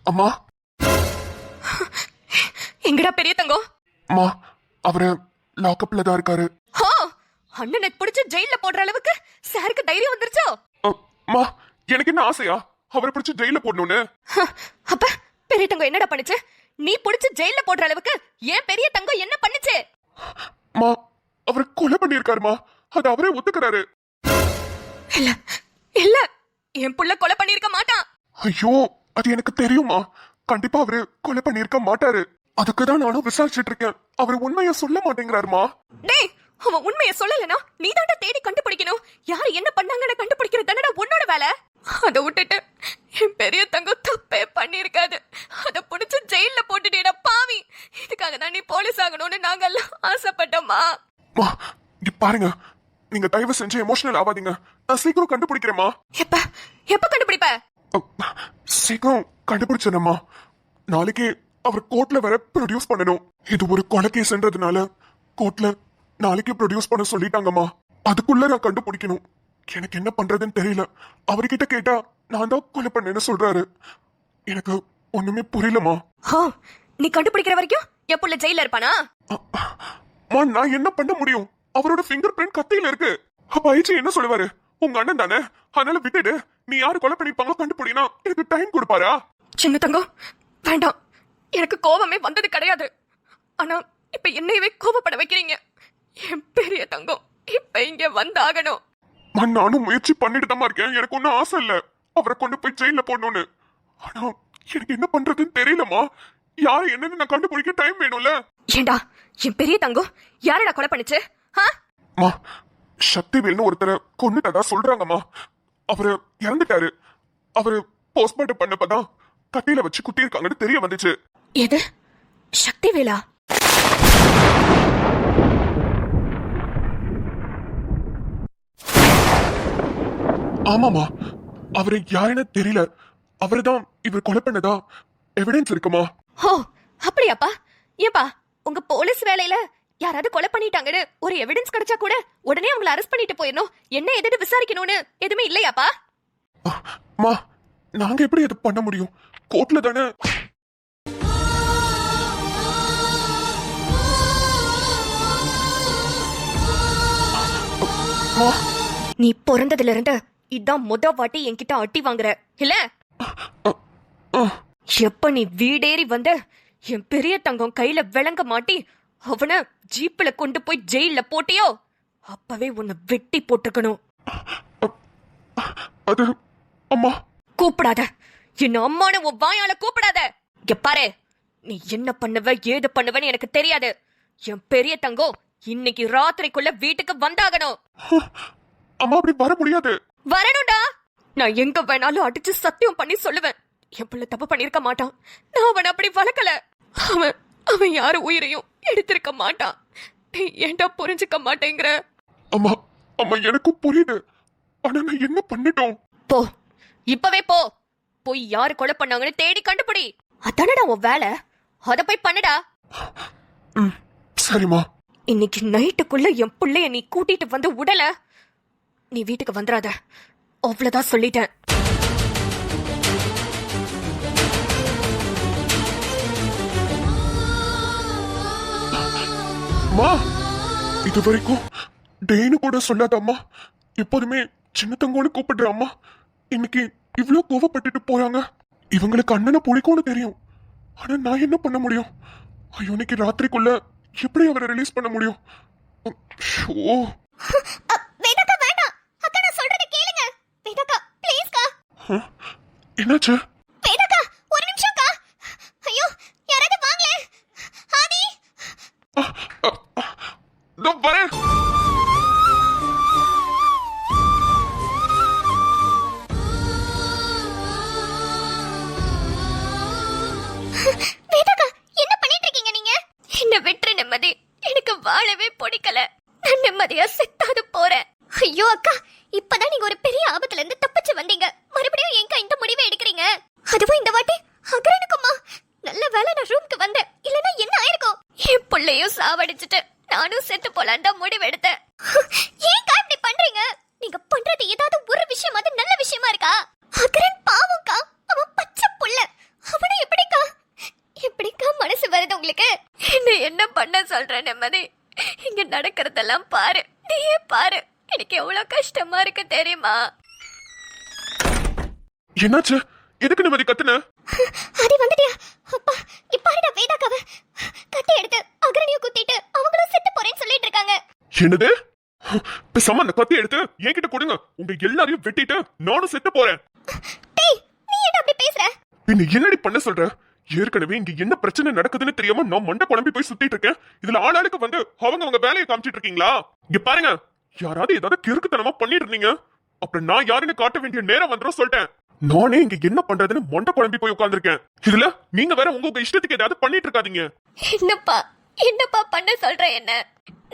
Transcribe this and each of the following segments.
அம்மா எங்கடா பெரிய தங்கம்? அம்மா அவரு லாக்அப்ல தான் இருக்காரு. அண்ணனை பிடிச்சு ஜெயில போடுற அளவுக்கு சாருக்கு தைரியம் வந்துருச்சோ? அம்மா எனக்கு என்ன ஆசையா அவரை பிடிச்சு ஜெயில போடணும்னு? அப்ப பெரிய தங்கம் என்னடா பண்ணுச்சு? நீ பிடிச்சு ஜெயில போடுற அளவுக்கு ஏன் பெரிய தங்கம் என்ன பண்ணுச்சு? அம்மா அவரை கொலை பண்ணிருக்காருமா, அது அவரே ஒத்துக்கிறாரு. இல்ல இல்ல, என் புள்ள கொலை பண்ணிருக்க மாட்டான். ஐயோ அது எனக்கு தெரியுமா, கண்டிப்பா அவரு கொலை பண்ணிருக்க மாட்டாரு. அதுக்குதான் நானும் விசாரிச்சுட்டு இருக்கேன். அவரு உண்மைய சொல்ல மாட்டேங்கிறாருமா. டேய், அவன் உண்மைய சொல்லலனா நீ தான்டா தேடி கண்டுபிடிக்கணும். யாரு என்ன பண்ணாங்கன்னு கண்டுபிடிக்கிறது தானடா உன்னோட வேலை. அதை விட்டுட்டு என் பெரிய தங்கம் தப்பே பண்ணிருக்காது, அதை பிடிச்சு ஜெயில போட்டுட்டேடா பாவி. இதுக்காக தான் நீ போலீஸ் ஆகணும்னு நாங்கெல்லாம் ஆசைப்பட்டோமா. பாருங்க, நீங்க தயவு செஞ்சு எமோஷனல் ஆகாதீங்க. நான் சீக்கிரம் கண்டுபிடிக்கிறேமா. எப்ப கண்டுபிடிப்ப? சீக்கிரம் கண்டுபிடிச்சேனம்மா. நாளைக்கு அவர் கோர்ட்ல வர ப்ரொடியூஸ் பண்ணணும். இது ஒரு கொலை கேஸ்ன்றதுனால கோர்ட்ல நாளைக்கு ப்ரொடியூஸ் பண்ண சொல்லிட்டாங்கம்மா. அதுக்குள்ள நான் கண்டுபிடிக்கணும். எனக்கு என்ன பண்றதுன்னு தெரியல. அவர்கிட்ட கேட்டா நான் தான் கொலை பண்ணேன்னு சொல்றாரு. எனக்கு ஒண்ணுமே புரியலமா. நீ கண்டுபிடிக்கிற வரைக்கும் என் புள்ள ஜெயில இருப்பானா? நான் என்ன பண்ண முடியும்? அவரோட ஃபிங்கர் பிரிண்ட் கத்தியில இருக்கு. அப்ப ஐச்சி என்ன சொல்லுவாரு? உங்க அண்ணன் தானே, அதனால விட்டுடு. நீ யாரு கொலை பண்ணிருப்பாங்களோ கண்டுபிடினா எனக்கு டைம் கொடுப்பாரா? சின்ன தங்கம் வேண்டாம், எனக்கு கோபமே வந்தது கிடையாது. ஆனா இப்ப என்னையவே கோபப்பட வைக்கிறீங்க. என் பெரிய தங்கம் இப்ப இங்க வந்தாகணும். நானும் முயற்சி பண்ணிட்டு தான் இருக்கேன். எனக்கு ஒன்னும் ஆசை இல்ல அவரை கொண்டு போய் ஜெயில போடணும்னு. ஆனா எனக்கு என்ன பண்றதுன்னு தெரியலமா. யாரு என்னன்னு நான் கண்டுபிடிக்க டைம் வேணும்ல. ஏண்டா என் பெரிய தங்கம் யாரடா கொலை பண்ணுச்சு? சக்திவேல்னு ஒருத்தரை கொன்னுட்டதா சொல்றாங்கம்மா. அவரு இறந்துட்டாரு. அவரு போஸ்ட்மார்ட்டம் பண்ணப்பதான் கட்டியில வச்சு குத்தி இருக்காங்கன்னு தெரிய வந்துச்சு. எது சக்திவேலா? ஆமாமா, அவரு யாருன்னு தெரியல. அவருதான் இவர் கொலை பண்ணதா எவிடன்ஸ் இருக்குமா? அப்படியாப்பா? ஏப்பா உங்க போலீஸ் வேலையில யாராவது கொலை பண்ணிட்டாங்கன்னு ஒரு எவிடன்ஸ் கிடைச்சா கூட உடனே அவங்களை அரெஸ்ட் பண்ணிட்டு போயிடணும், என்ன எதுன்னு விசாரிக்கணும்னு எதுவுமே இல்லையாப்பா? நாங்க எப்படி இது பண்ண முடியும்? கோர்ட்ல தானே. நீ பிறந்ததுல இருந்து இதான் முத வாட்டி என்கிட்ட அட்டி வாங்குற இல்ல? எப்ப நீ வீடேறி வந்து என் பெரிய தங்கம் கையில விளங்க மாட்டி அவனை ஜீப்ல கொண்டு போய் ஜெயில போட்டியோ அப்பவே உன்னை வெட்டி போட்டுக்கணும். அது அம்மா. கூப்பிடாத, என்ன அம்மானு உன் வாயால கூப்பிடாத. இங்க பாரு, நீ என்ன பண்ணுவ ஏது பண்ணுவன்னு எனக்கு தெரியாது. என் பெரிய தங்கம் இன்னைக்கு ராத்திரிக்குள்ள வீட்டுக்கு வந்தாகணும். அம்மா அப்படி வர முடியாது. வரணும்டா. நான் எங்க வேணாலும் அடிச்சு சத்தியம் பண்ணி சொல்லுவேன், என் பிள்ளை தப்பு பண்ணிருக்க மாட்டான். நான் அவன் அப்படி வளர்க்கல. அவன் யாரு உயிரையும் எடுத்திருக்க மாட்டான். ஏன்டா புரிஞ்சுக்க மாட்டேங்கிற? அம்மா அம்மா எனக்கும் புரியுது. ஆனா நான் என்ன பண்ணிட்டோம்? போ, இப்பவே போ. போய் யாரு கொலை பண்ணாங்கன்னு தேடி கண்டுபிடி. அதானடா உன் வேலை, அத போய் பண்ணுடா. சரிம்மா. இன்னைக்கு நைட்டுக்குள்ள என் பிள்ளைய நீ கூட்டிட்டு வந்து உடல நீ வீட்டுக்கு வந்துடாத, அவ்வளவுதான் சொல்லிட்டேன். இது வரைக்கும் டேனு கூட சொல்லாத அம்மா. எப்போதுமே சின்ன தங்கோன்னு கூப்பிடுற அம்மா இன்னைக்கு இவ்வளவு கோவப்பட்டுட்டு போறாங்க. இவங்களுக்கு அண்ணனை பிடிக்கும்னு தெரியும். ஆனா நான் என்ன பண்ண முடியும்? ஐயோ, இன்னைக்கு ராத்திரிக்குள்ள எப்படி அவரை ரிலீஸ் பண்ண முடியும்? என்னாச்சு? ஒரு நிமிஷம். ஐயோ, யாராவது வாங்களே. ஆதி வரேன். என்ன பண்ணிட்டு இருக்கீங்க நீங்க? என்ன விட்டுற நிம்மதி, எனக்கு வாழவே பிடிக்கல. நான் நிம்மதியா செத்தாது போறேன். ஐயோ அக்கா, இப்பதான் நீங்க ஒரு பெரிய ஆபத்துல இருந்து தப்பிச்சு வந்தீங்க. மறுபடியும் ஏங்க இந்த முடிவை எடுக்கிறீங்க? அதுவும் இந்த வாட்டி அகரனுக்குமா? நல்ல வேலை நான் ரூமுக்கு வந்தேன், இல்லனா என்ன ஆயிருக்கும்? என் பிள்ளையும் சாவடிச்சுட்டு நானும் செத்து போலான்டா முடிவு சொல்றேன் நிம்மதி. இங்க நடக்கிறதெல்லாம் பாரு, நீயே பாரு. எனக்கு எவ்வளவு கஷ்டமா இருக்கு தெரியுமா? என்னாச்சு? எதுக்கு நிம்மதி கத்துன? அது வந்துட்டியா? அப்பா, இப்பாருடா வேதாக்காவ கத்தி எடுத்து அகரணியை குத்திட்டு அவங்களும் செத்து போறேன்னு சொல்லிட்டு இருக்காங்க. என்னது? பேசாம அந்த கத்தி எடுத்து என்கிட்ட கொடுங்க. உங்க எல்லாரையும் வெட்டிட்டு நானும் செத்து போறேன். டேய், நீ என்ன அப்படி பேசுற? பின்ன என்னடி பண்ண சொல்ற? ஏற்கனவே இங்க என்ன பிரச்சனை நடக்குதுன்னு தெரியாம நான் மண்டை குழம்பி போய் சுத்திட்டு இருக்கேன். இதுல ஆளாளுக்கு வந்து அவங்க வேலையை காமிச்சிட்டு இருக்கீங்களா? இங்க பாருங்க, யாராவது ஏதாவது கிறுக்குத்தனமா பண்ணிட்டு இருந்தீங்க அப்புறம் நான் யாருன்னு காட்ட வேண்டிய நேரம் வந்துடும் சொல்லிட்டேன். நானே இங்க என்ன பண்றதுன்னு மண்டை குழம்பி போய் உட்கார்ந்திருக்கேன். இதுல நீங்க வேற உங்க இஷ்டத்துக்கு ஏதாவது பண்ணிட்டு இருக்காதீங்க. என்னப்பா பண்ண சொல்ற? என்ன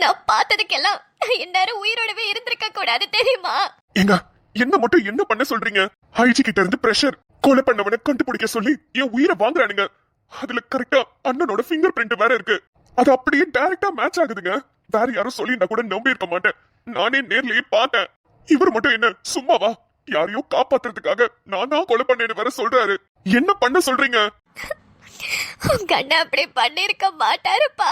நான் பார்த்ததுக்கெல்லாம் நான் இந்நேரம் உயிரோடவே இருந்திருக்க கூடாது தெரியுமா? ஏங்க, என்ன மட்டும் என்ன பண்ண சொல்றீங்க? ஐஜி கிட்ட இருந்து பிரஷர், கொலை பண்ணவனை கண்டுபிடிக்க சொல்லி என் உயிரை வாங்குறானுங்க. அதுல கரெக்டா அண்ணனோட ஃபிங்கர் பிரிண்ட் வேற இருக்கு. அது அப்படியே டைரக்டா மேட்ச் ஆகுதுங்க. வேற யாரும் சொல்லி நான் கூட நம்பி இருக்க மாட்டேன். நானே நேர்லயே பார்த்தேன். இவர் மட்டும் என்ன சும்மாவா? யாரையோ காப்பாத்துறதுக்காக நான் தான் கொலை பண்ணேன்னு வேற சொல்றாரு. என்ன பண்ண சொல்றீங்க? உங்க அண்ணன் அப்படி பண்ணிருக்க மாட்டாருப்பா.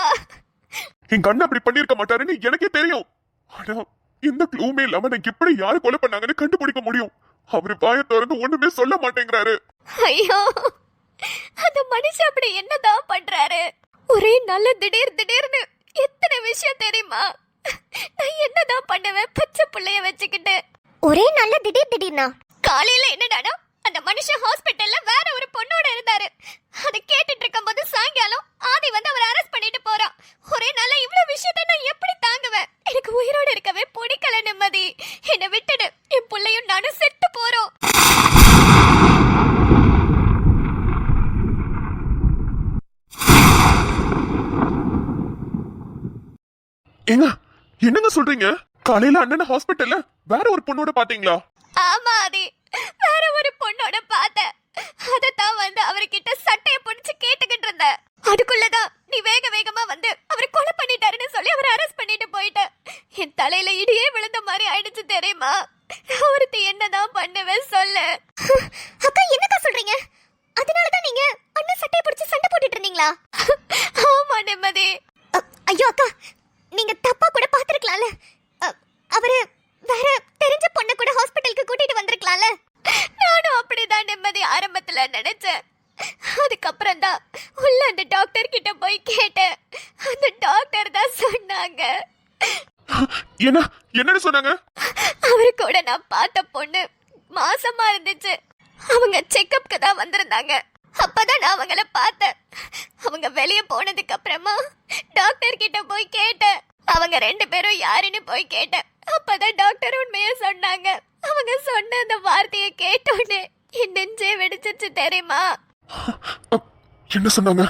எங்க அண்ணன் அப்படி பண்ணிருக்க மாட்டாருன்னு எனக்கே தெரியும். ஆனா எந்த க்ளூமே இல்லாம நான் எப்படி யாரு கொலை பண்ணாங்கன்னு கண்டுபிடிக்க முடியும்? அவரு வாயை திறந்து ஒண்ணுமே சொல்ல மாட்டேங்கிறாரு. ஐயோ, அந்த மனுஷன் அப்படி என்னதான் பண்றாரு? ஒரே நல்ல திடீர்னு எத்தனை விஷயம் தெரியுமா? நான் என்னதான் பண்ணுவேன் பச்சை புள்ளைய வச்சுக்கிட்டு? ஒரே நல்ல திடீர்னா காலையில என்னடானா அந்த மனுஷன் ஹாஸ்பிட்டல்ல வேற ஒரு பொண்ணோட இருந்தாரு. அதை கேட்டுட்டு இருக்கும்போது சாயங்காலம் ஆதி வந்து அவரை அரெஸ்ட் பண்ணிட்டு போறான். ஒரே நல்ல இவ்வளவு விஷயத்தை நான் எப்படி தாங்குவேன்? எனக்கு உயிரோட இருக்கவே பிடிக்கல நிம்மதி. என்னை விட்டுடு, என் புள்ளையும் நானும் செத்து போறோம். ஏங்க, என்னங்க சொல்றீங்க? காலையில அண்ணன் ஹாஸ்பிட்டல்ல வேற ஒரு பொண்ணோட பாத்தீங்களா? ஆமா ஆதி, வேற ஒரு பொண்ணோட பார்த்தேன். அதத்தான் வந்து அவர்கிட்ட சட்டைய பிடிச்சு கேட்டுக்கிட்டு இருந்த. அதுக்குள்ளதான் நீ வேகமா வந்து அவரை கொலை பண்ணிட்டாருன்னு சொல்லி அவரை அரெஸ்ட் பண்ணிட்டு போயிட்ட. என் தலையில இடியே விழுந்த மாதிரி ஆயிடுச்சு தெரியுமா? ஒருத்தி என்னதான் பண்ணுவேன் சொல்லு. அக்கா, என்னக்கா சொல்றீங்க? அதனாலதான் நீங்க அண்ணன் சட்டைய பிடிச்சு சண்டை போட்டுட்டு இருந்தீங்களா? ஆமா நிம்மதி. ஐயோ அக்கா, நீங்க தப்பா கூட பாத்துருக்கலாம்ல. அவரு வேற தெரிஞ்ச பொண்ணு கூட ஹாஸ்பிட்டலுக்கு கூட்டிட்டு வந்திருக்கலாம்ல. நானும் அப்படிதான் நிம்மதி ஆரம்பத்துல நினைச்சேன். அதுக்கப்புறம் தான் உள்ள அந்த டாக்டர் கிட்ட போய் கேட்டேன். அந்த டாக்டர் தான் சொன்னாங்க. என்னன்னு சொன்னாங்க? அவரு கூட நான் பார்த்த பொண்ணு மாசமா இருந்துச்சு. அவங்க செக்கப்க்கு தான் வந்திருந்தாங்க. அப்பதான் நான் அவங்கள பார்த்தேன். அவங்க வெளியே போனதுக்கு அப்புறமா டாக்டர் கிட்ட போய் கேட்டேன். அவங்க ரெண்டு பேரும் யாருன்னு போய் கேட்டேன். அப்பதான் டாக்டர் உண்மையை சொன்னாங்க. அவங்க சொன்ன அந்த வார்த்தையை கேட்டோன்னு என் நெஞ்சே வெடிச்சிருச்சு தெரியுமா? என்ன சொன்னாங்க?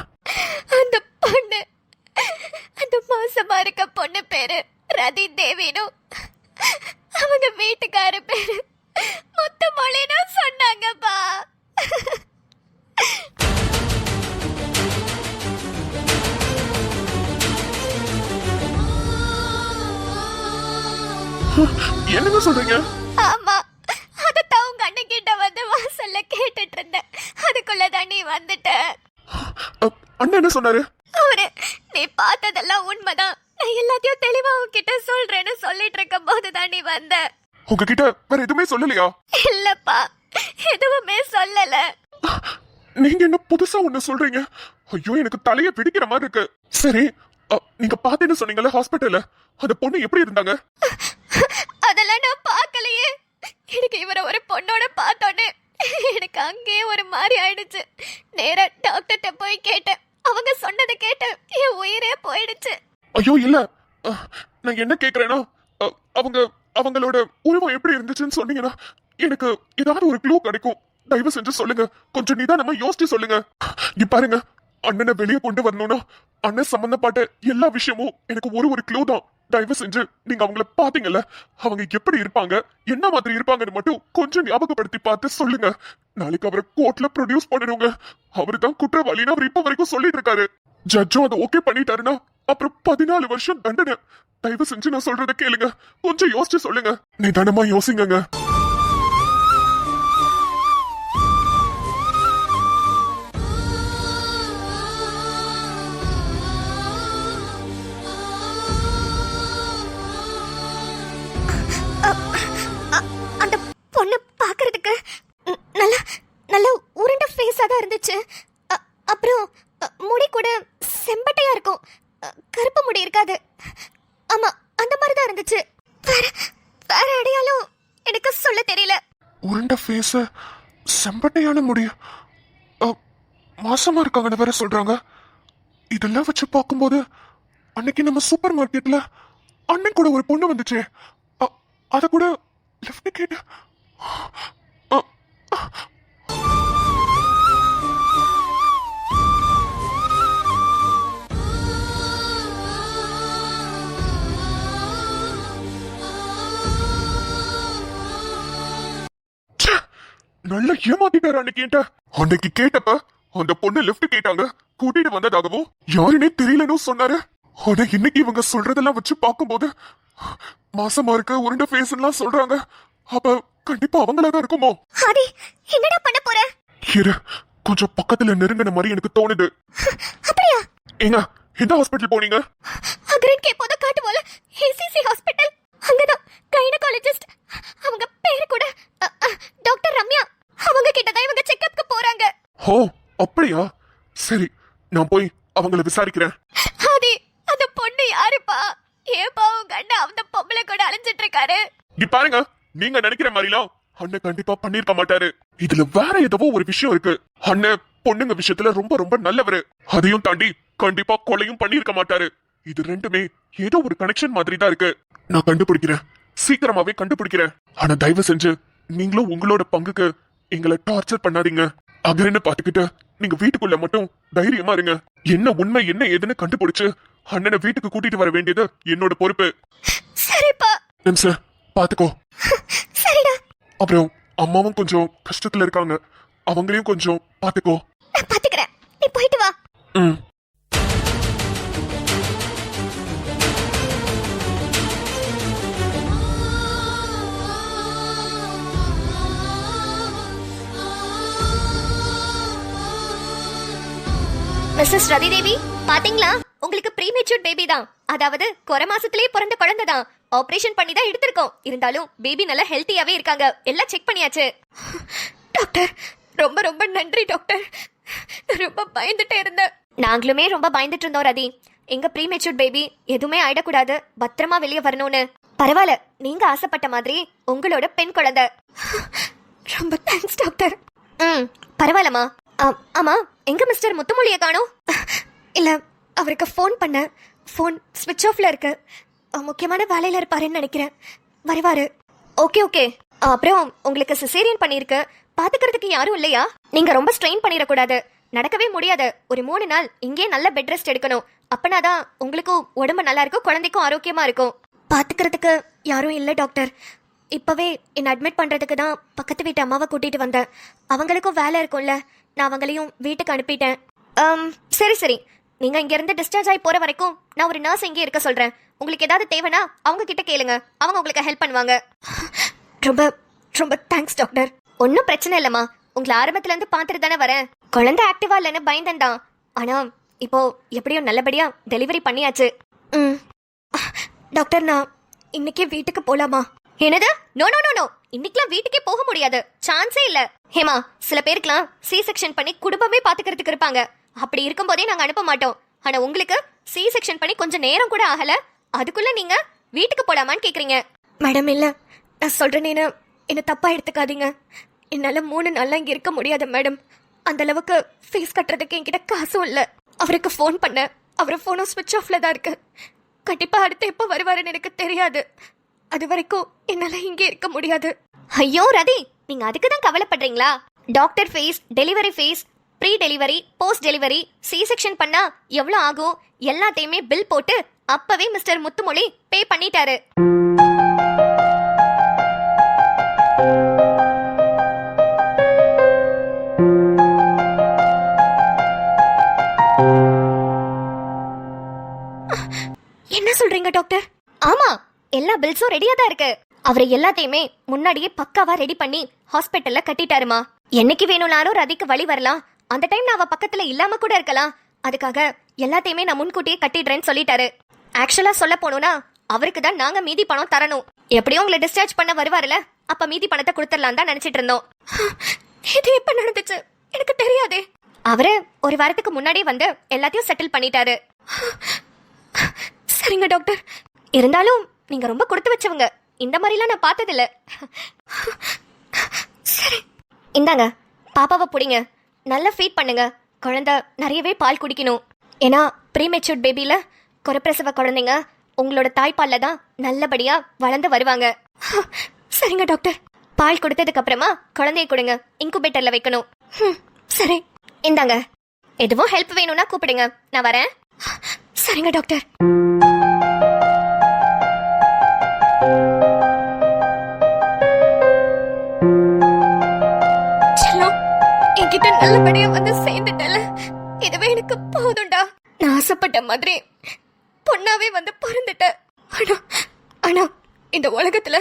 அந்த பொண்ணு, அந்த மாசமா இருக்க பொண்ணு பேரு ரதி தேவினு, அவங்க வீட்டுக்கார பேரு முத்துமொழின்னு சொன்னாங்கப்பா. என்னங்க சொல்றீங்க? ஆமா, அதத்தான் உங்க அண்ணன் கிட்ட வந்து வாசல்ல கேட்டுட்டு இருந்தேன். அதுக்குள்ளதான் நீ வந்துட்ட. அண்ணன் என்ன சொன்னாரு? அவரு, நீ பார்த்ததெல்லாம் உண்மைதான், நான் எல்லாத்தையும் தெளிவா உன்கிட்ட சொல்றேன்னு சொல்லிட்டு இருக்கும் போதுதான் நீ வந்த. உங்ககிட்ட வேற எதுவுமே சொல்லலையா? இல்லப்பா, எதுவுமே சொல்லல. நீங்க என்ன புதுசா ஒண்ணு சொல்றீங்க? ஐயோ, எனக்கு தலைய பிடிக்கிற மாதிரி இருக்கு. சரி, நீங்க பாத்தேன்னு சொன்னீங்கல்ல ஹாஸ்பிட்டல்ல, அந்த பொண்ணு எப்படி இருந்தாங்க? அதெல்லாம் நான் பார்க்கலையே. எனக்கு இவரை ஒரு பொண்ணோட பார்த்தோன்னே எனக்கு அங்கேயே ஒரு மாதிரி ஆயிடுச்சு. நேரா டாக்டர்கிட்ட போய் கேட்டேன். அவங்க சொன்னதை கேட்டு என் உயிரே போயிடுச்சு. ஐயோ இல்ல, நான் என்ன கேக்குறேன்னா, அவங்களோட உருவம் எப்படி இருந்துச்சுன்னு சொன்னீங்கன்னா எனக்கு ஏதாவது ஒரு க்ளூ கிடைக்கும். தயவு செஞ்சு சொல்லுங்க, கொஞ்சம் நிதானமா யோசிச்சு சொல்லுங்க. இங்க பாருங்க, அண்ணனை வெளியே கொண்டு வரணும்னா அண்ணன் சம்பந்தப்பட்ட எல்லா விஷயமும் எனக்கு ஒரு க்ளூ தான். தயவு செஞ்சு நீங்க அவங்கள பாத்தீங்கல்ல, அவங்க எப்படி இருப்பாங்க, என்ன மாதிரி இருப்பாங்கன்னு மட்டும் கொஞ்சம் ஞாபகப்படுத்தி பார்த்து சொல்லுங்க. நாளைக்கு அவரை கோர்ட்ல ப்ரொடியூஸ் பண்ணிடுங்க. அவரு தான் குற்றவாளின்னு அவர் இப்ப வரைக்கும் சொல்லிட்டு இருக்காரு. ஜட்ஜும் அதை ஓகே பண்ணிட்டாருன்னா அப்புறம் 14 வருஷம் தண்டனை. தயவு செஞ்சு நான் சொல்றதை கேளுங்க, கொஞ்சம் யோசிச்சு சொல்லுங்க. நிதானமா யோசிங்க. உருண்ட ஃபேஸ், செம்பட்டையான முடி, அ, மாசமா இருக்காங்கன்னு வேற சொல்றாங்க. இதெல்லாம் வச்சு பார்க்கும்போது அன்னைக்கு நம்ம சூப்பர் மார்க்கெட்ல அண்ணன் கூட ஒரு பொண்ணு வந்துச்சே, அத கூட லிஃப்ட் கேட்டு நல்லா ஏமாத்திட்டாரு அன்னைக்கு. அன்னைக்கு கேட்டப்ப அந்த பொண்ணு லிஃப்ட் கேட்டாங்க, கூட்டிட்டு வந்ததாகவும் யாருன்னே தெரியலன்னு சொன்னாரு. ஆனா இன்னைக்கு இவங்க சொல்றதெல்லாம் வச்சு பார்க்கும்போது மாசமா இருக்க உருண்ட ஃபேஸ் எல்லாம் சொல்றாங்க. அப்ப கண்டிப்பா அவங்களாதான் இருக்குமோ? ஆதி, என்னடா பண்ண போற? இரு, கொஞ்சம் பக்கத்துல நெருங்கின மாதிரி எனக்கு தோணுது. அப்படியா? ஏங்க, எந்த ஹாஸ்பிட்டல் போனீங்க? அக்ரேட் கே போத காட்டுவோல, ஏசிசி ஹாஸ்பிட்டல். அங்கதான் கைனகாலஜிஸ்ட், அவங்க பேரு கூட டாக்டர் ரம்யா, அவங்க கிட்ட தான் இவங்க செக்கப்க்கு போறாங்க. ஓ அப்படியா? சரி, நான் போய் அவங்கள விசாரிக்கிறேன். ஆதி, அந்த பொண்ணு யாருப்பா? ஏப்பா உங்க அண்ணன் அந்த பொம்பளை கூட அலைஞ்சிட்டு இருக்காரு? இங்க பாருங்க, நீங்க நினைக்கிற மாதிரிலாம் அண்ணன் கண்டிப்பா பண்ணிருக்க மாட்டாரு. இதுல வேற ஏதோ ஒரு விஷயம் இருக்கு. அண்ணன் பொண்ணுங்க விஷயத்துல ரொம்ப ரொம்ப நல்லவரு. அதையும் தாண்டி கண்டிப்பா கொலையும் பண்ணிருக்க மாட்டாரு. இது ரெண்டுமே ஏதோ ஒரு கனெக்ஷன் மாதிரி தான் இருக்கு. நான் கண்டுபிடிக்கிறேன், சீக்கிரமாவே கண்டுபிடிக்கிறேன். ஆனா தயவு செஞ்சு நீங்களும் உங்களோட பங்குக்கு எங்களை டார்ச்சர் பண்ணாதீங்க. அகரன்னு பாத்துக்கிட்டு நீங்க வீட்டுக்குள்ள மட்டும் தைரியமா இருங்க. என்ன உண்மை என்ன ஏதுன்னு கண்டுபிடிச்சு அண்ணனை வீட்டுக்கு கூட்டிட்டு வர வேண்டியது என்னோட பொறுப்பு. சரிப்பா. சார் பாத்துக்கோ. சரிடா. அப்புறம் அம்மாவும் கொஞ்சம் கஷ்டத்துல இருக்காங்க, அவங்களையும் கொஞ்சம் பாத்துக்கோ. நான் பாத்துக்கிறேன், நீ போயிட்டு வா. ம். மிஸ்ஸஸ் ரதி தேவி, பாத்தீங்களா? உங்களுக்கு ப்ரீமெச்சூர் பேபி தான், அதாவது குறை மாசத்திலேயே பிறந்த குழந்தை தான். ஆபரேஷன் பண்ணி தான் எடுத்திருக்கோம். இருந்தாலும் பேபி நல்லா ஹெல்த்தியாவே இருக்காங்க. எல்லாம் செக் பண்ணியாச்சு. டாக்டர், ரொம்ப ரொம்ப நன்றி டாக்டர். ரொம்ப பயந்துட்டே இருந்தேன். நாங்களுமே ரொம்ப பயந்துட்டு இருந்தோம் ரதி. எங்க ப்ரீமெச்சூர் பேபி எதுவுமே ஆயிடக்கூடாது, பத்திரமா வெளியே வரணும்னு. பரவாயில்ல, நீங்க ஆசைப்பட்ட மாதிரி உங்களோட பெண் குழந்தை. ரொம்ப தேங்க்ஸ் டாக்டர். பரவாயில்லம்மா. ஆமா, எங்க மிஸ்டர் முத்துமொழியை காணோம்? இல்ல, அவருக்கு ஃபோன் பண்ண, ஃபோன் ஸ்விட்ச் ஆஃப்ல இருக்கு. முக்கியமான வேலையில இருப்பாருன்னு நினைக்கிறேன். வருவாரு. Okay okay. அப்புறம் உங்களுக்கு சிசேரியன் பண்ணிருக்கு, பாத்துக்கிறதுக்கு யாரும் இல்லையா? நீங்க ரொம்ப ஸ்ட்ரெயின் பண்ணிடக்கூடாது, நடக்கவே முடியாது. ஒரு 3 நாள் இங்கே நல்ல பெட் ரெஸ்ட் எடுக்கணும். அப்பனாதான் உங்களுக்கும் உடம்பு நல்லா இருக்கும், குழந்தைக்கும் ஆரோக்கியமா இருக்கும். பாத்துக்கிறதுக்கு யாரும் இல்லை டாக்டர். இப்பவே என்ன அட்மிட் பண்றதுக்கு தான் பக்கத்து வீட்டு அம்மாவை கூட்டிட்டு வந்தேன். அவங்களுக்கும் வேலை இருக்கும்ல, நான் அவங்களையும் வீட்டுக்கு அனுப்பிட்டேன். சரி சரி, நீங்க இங்க இருந்து டிஸ்சார்ஜ் ஆகி போற வரைக்கும் நான் ஒரு நர்ஸ் இங்கே இருக்க சொல்றேன். உங்களுக்கு ஏதாவது தேவைன்னா அவங்க கிட்ட கேளுங்க, அவங்க உங்களுக்கு ஹெல்ப் பண்ணுவாங்க. ரொம்ப ரொம்ப தேங்க்ஸ் டாக்டர். ஒன்றும் பிரச்சனை இல்லைம்மா, உங்களை ஆரம்பத்துல இருந்து பார்த்துட்டு தானே வரேன். குழந்தை ஆக்டிவா இல்லைன்னு பயந்தேன் தான், ஆனா இப்போ எப்படியும் நல்லபடியா டெலிவரி பண்ணியாச்சு. டாக்டர், நான் இன்னைக்கே வீட்டுக்கு போலாமா? என்னது? நோ நோ நோ நோ, இன்னைக்குலாம் வீட்டுக்கே போக முடியாது, சான்ஸே இல்ல. ஹேமா, சில பேருக்குலாம் சி செக்ஷன் பண்ணி குடும்பமே பாத்துக்கிறதுக்கு இருப்பாங்க. அப்படி இருக்கும்போதே நாங்க அனுப்ப மாட்டோம். ஆனா உங்களுக்கு சி செக்ஷன் பண்ணி கொஞ்சம் நேரம் கூட ஆகல, அதுக்குள்ள நீங்க வீட்டுக்கு போலாமான்னு கேக்குறீங்க. மேடம் இல்ல, நான் சொல்றேன்னு என்ன தப்பா எடுத்துக்காதீங்க. என்னால 3 நாள்ல இங்க இருக்க முடியாது மேடம். அந்த அளவுக்கு ஃபீஸ் கட்டுறதுக்கு என்கிட்ட காசும் இல்ல. அவருக்கு ஃபோன் பண்ண, அவர் ஃபோனும் ஸ்விட்ச் ஆஃப்ல தான் இருக்கு. கண்டிப்பா அடுத்து எப்போ வருவாருன்னு எனக்கு தெரியாது. அது வரைக்கும் என்னால இங்கே இருக்க முடியாது. ஐயோ ரதி, நீங்க அதுக்கு தான் கவலைப்படுறீங்களா? Doctor fees, delivery fees, pre delivery, post delivery, C section பண்ணா எவ்வளோ ஆகும் எல்லாத்தையுமே பில் போட்டு அப்பவே மிஸ்டர் முத்துமொழி பே பண்ணிட்டாரு. என்ன சொல்றீங்க டாக்டர்? ஆமா, எல்லா பில்ஸும் ரெடியா தான் இருக்கு. அவரை எல்லாத்தையுமே முன்னாடியே பக்காவா ரெடி பண்ணி ஹாஸ்பிட்டல்ல கட்டிட்டாருமா. என்னைக்கு வேணும்னாலும் ரதிக்கு வழி வரலாம், அந்த டைம் நான் அவ பக்கத்துல இல்லாம கூட இருக்கலாம். அதுக்காக எல்லாத்தையுமே நான் முன்கூட்டியே கட்டிடுறேன்னு சொல்லிட்டாரு. ஆக்சுவலா சொல்ல போனோம்னா அவருக்கு தான் நாங்க மீதி பணம் தரணும். எப்படியும் உங்களை டிஸ்சார்ஜ் பண்ண வருவாருல, அப்ப மீதி பணத்தை கொடுத்துடலாம் தான் நினைச்சிட்டு இருந்தோம். இது எப்ப நடந்துச்சு எனக்கு தெரியாதே. அவரு ஒரு வாரத்துக்கு முன்னாடியே வந்து எல்லாத்தையும் செட்டில் பண்ணிட்டாரு. சரிங்க டாக்டர், இருந்தாலும் நீங்க ரொம்ப கொடுத்து வச்சவங்க. இந்த மாதிரிலாம் நான் பார்த்ததில்ல. சரி, இந்தாங்க பாப்பாவை பிடிங்க, நல்லா ஃபீட் பண்ணுங்க. குழந்தை நிறையவே பால் குடிக்கணும். ஏன்னா ப்ரீமெச்சூர்ட் பேபியில குறைப்பிரசவ குழந்தைங்க உங்களோட தாய்ப்பால்ல தான் நல்லபடியா வளர்ந்து வருவாங்க. சரிங்க டாக்டர். பால் கொடுத்ததுக்கு அப்புறமா குழந்தைய கொடுங்க, இன்குபேட்டர்ல வைக்கணும். சரி, இந்தாங்க. எதுவும் ஹெல்ப் வேணும்னா கூப்பிடுங்க, நான் வரேன். சரிங்க டாக்டர். செல்லம், என்கிட்ட நல்லபடியா வந்து சேர்ந்துட்டல, இதுவே எனக்கு போதும்டா. நான் ஆசைப்பட்ட மாதிரி பொண்ணாவே வந்து பிறந்துட்ட. ஆனா ஆனா இந்த உலகத்துல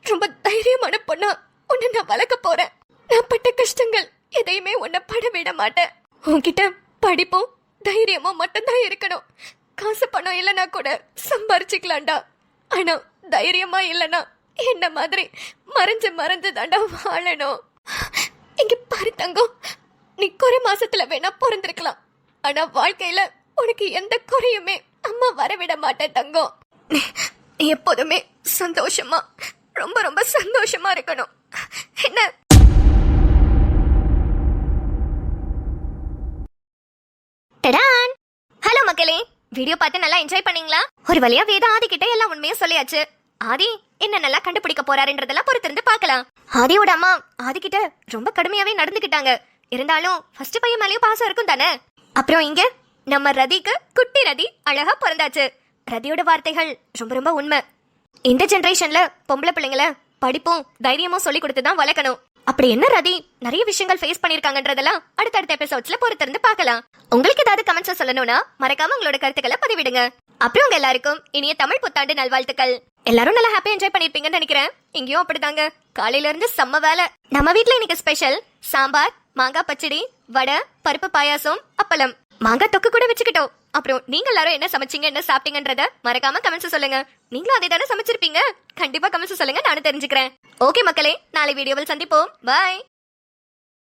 ரொம்ப தைரியமான பொண்ணா உன்னை நான் வளர்க்க போறேன். நான் பட்ட கஷ்டங்கள் எதையுமே உன்னை பட விட மாட்டேன். உன்கிட்ட படிப்பும் தைரியமும் மட்டும்தான் இருக்கணும். காசு பணம் இல்லைன்னா கூட சம்பாரிச்சுக்கலாம்டா. ஆனா தைரியமா இல்லைன்னா என்ன மாதிரி மறைஞ்சு மறைஞ்சு தாண்டா வாழணும். இங்க பாரு தங்கம், நீ குறை மாசத்துல வேணா பிறந்திருக்கலாம். ஆனா வாழ்க்கையில உனக்கு எந்த குறையுமே அம்மா வரவிட மாட்டேன் தங்கம். நீ எப்போதுமே சந்தோஷமா, ரொம்ப ரொம்ப சந்தோஷமா இருக்கணும். என்ன? டடான்! ஹலோ மக்களே, வீடியோ பார்த்து நல்லா என்ஜாய் பண்ணீங்களா? ஒரு வழியா வேதா ஆதி கிட்ட எல்லாம் உண்மையும் சொல்லியாச்சு. ஆதி என்ன நல்லா கண்டுபிடிக்க போறாருன்றதெல்லாம் பொறுத்திருந்து பார்க்கலாம். ஆதியோட அம்மா ஆதி கிட்ட ரொம்ப கடுமையாவே நடந்துக்கிட்டாங்க. இருந்தாலும் ஃபர்ஸ்ட் பையன் மேலயும் பாசம் இருக்கும் தானே. அப்புறம் இங்க நம்ம ரதிக்கு குட்டி ரதி அழகா பிறந்தாச்சு. ரதியோட வார்த்தைகள் ரொம்ப ரொம்ப உண்மை. இந்த ஜெனரேஷன்ல பொம்பளை பிள்ளைங்கள படிப்பும் தைரியமும் சொல்லி கொடுத்து தான் வளர்க்கணும். அப்படி என்ன ரதி நிறைய விஷயங்கள் ஃபேஸ் பண்ணிருக்காங்கன்றதெல்லாம் அடுத்தடுத்த எபிசோட்ஸ்ல பொறுத்திருந்து பார்க்கலாம். உங்களுக்கு ஏதாவது கமெண்ட்ஸ் சொல்லணும்னா மறக்காம உங்களோட கருத்துக்களை பதிவிடுங்க. அப்புறம் உங்க எல்லாருக்கும் இனிய தமிழ் புத்தாண்டு நல்வாழ்த்துக்கள். எல்லாரும் நல்லா ஹாப்பியா என்ஜாய் பண்ணிருப்பீங்கன்னு நினைக்கிறேன். இங்கேயும் அப்படிதாங்க, காலையில இருந்து செம்ம வேலை. நம்ம வீட்ல இன்னைக்கு ஸ்பெஷல் சாம்பார், மாங்காய் பச்சடி, வடை, பருப்பு பாயாசம், அப்பளம், மாங்காய் தொக்கு கூட வச்சுக்கிட்டோம். அப்புறம் நீங்க எல்லாரும் என்ன சமைச்சீங்க, என்ன சாப்பிட்டீங்கன்றத மறக்காம கமெண்ட்ஸ் சொல்லுங்க. நீங்களும் அதே தானே சமைச்சிருப்பீங்க? கண்டிப்பா கமெண்ட்ஸ் சொல்லுங்க, நானும் தெரிஞ்சுக்கிறேன். ஓகே மக்களே, நாளை வீடியோவில் சந்திப்போம். பாய்.